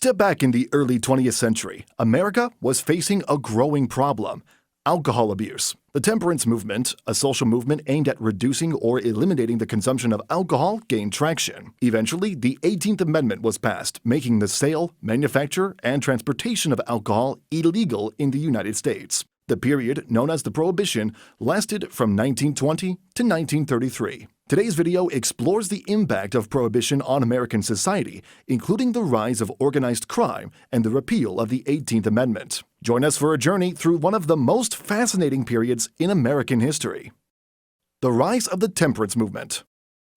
Step back in the early 20th century, America was facing a growing problem: alcohol abuse. The temperance movement, a social movement aimed at reducing or eliminating the consumption of alcohol, gained traction. Eventually, the 18th Amendment was passed, making the sale, manufacture, and transportation of alcohol illegal in the United States. The period, known as the Prohibition, lasted from 1920 to 1933. Today's video explores the impact of Prohibition on American society, including the rise of organized crime and the repeal of the 18th Amendment. Join us for a journey through one of the most fascinating periods in American history. The rise of the temperance movement.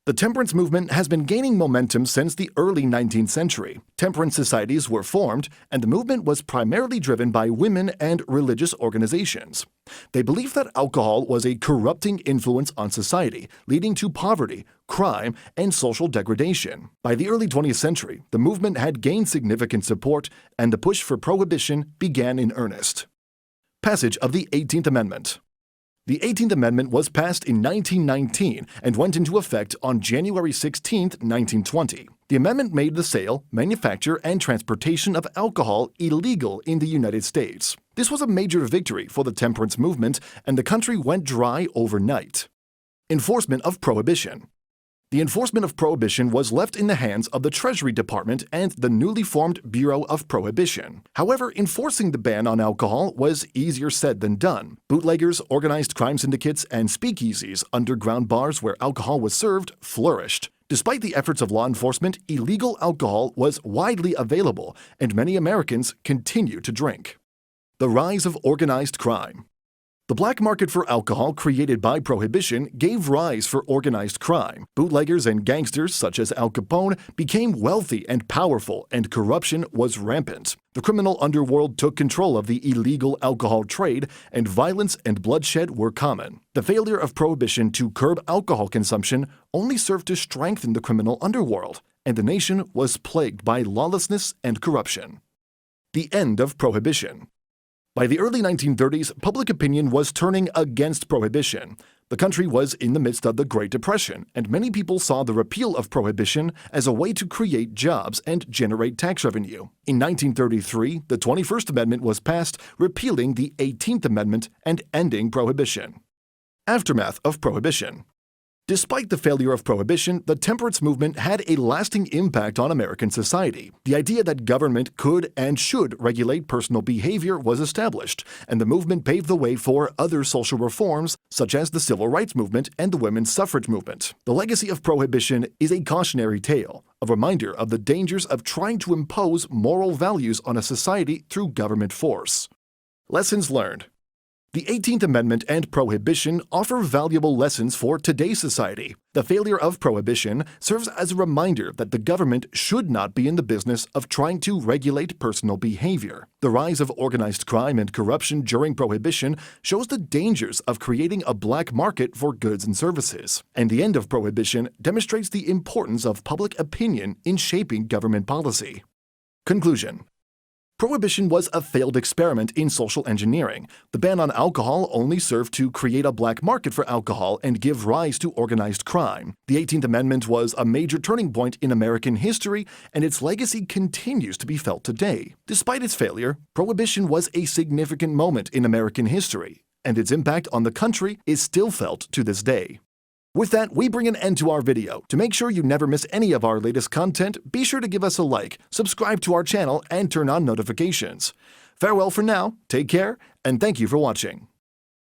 The temperance movement has been gaining momentum since the early 19th century. Temperance societies were formed, and the movement was primarily driven by women and religious organizations. They believed that alcohol was a corrupting influence on society, leading to poverty, crime, and social degradation. By the early 20th century, the movement had gained significant support, and the push for prohibition began in earnest. Passage of the 18th Amendment. The 18th Amendment was passed in 1919 and went into effect on January 16, 1920. The amendment made the sale, manufacture, and transportation of alcohol illegal in the United States. This was a major victory for the temperance movement, and the country went dry overnight. Enforcement of Prohibition. The enforcement of Prohibition was left in the hands of the Treasury Department and the newly formed Bureau of Prohibition. However, enforcing the ban on alcohol was easier said than done. Bootleggers, organized crime syndicates, and speakeasies, underground bars where alcohol was served, flourished. Despite the efforts of law enforcement, illegal alcohol was widely available, and many Americans continue to drink. The rise of organized crime. The black market for alcohol created by Prohibition gave rise for organized crime. Bootleggers and gangsters such as Al Capone became wealthy and powerful, and corruption was rampant. The criminal underworld took control of the illegal alcohol trade, and violence and bloodshed were common. The failure of Prohibition to curb alcohol consumption only served to strengthen the criminal underworld, and the nation was plagued by lawlessness and corruption. The end of Prohibition. By the early 1930s, public opinion was turning against Prohibition. The country was in the midst of the Great Depression, and many people saw the repeal of Prohibition as a way to create jobs and generate tax revenue. In 1933, the 21st Amendment was passed, repealing the 18th Amendment and ending Prohibition. Aftermath of Prohibition. Despite the failure of Prohibition, the temperance movement had a lasting impact on American society. The idea that government could and should regulate personal behavior was established, and the movement paved the way for other social reforms, such as the Civil Rights Movement and the women's suffrage movement. The legacy of Prohibition is a cautionary tale, a reminder of the dangers of trying to impose moral values on a society through government force. Lessons learned. The 18th Amendment and Prohibition offer valuable lessons for today's society. The failure of Prohibition serves as a reminder that the government should not be in the business of trying to regulate personal behavior. The rise of organized crime and corruption during Prohibition shows the dangers of creating a black market for goods and services. And the end of Prohibition demonstrates the importance of public opinion in shaping government policy. Conclusion. Prohibition was a failed experiment in social engineering. The ban on alcohol only served to create a black market for alcohol and give rise to organized crime. The 18th Amendment was a major turning point in American history, and its legacy continues to be felt today. Despite its failure, Prohibition was a significant moment in American history, and its impact on the country is still felt to this day. With that, we bring an end to our video. To make sure you never miss any of our latest content, be sure to give us a like, subscribe to our channel, and turn on notifications. Farewell for now, take care, and thank you for watching.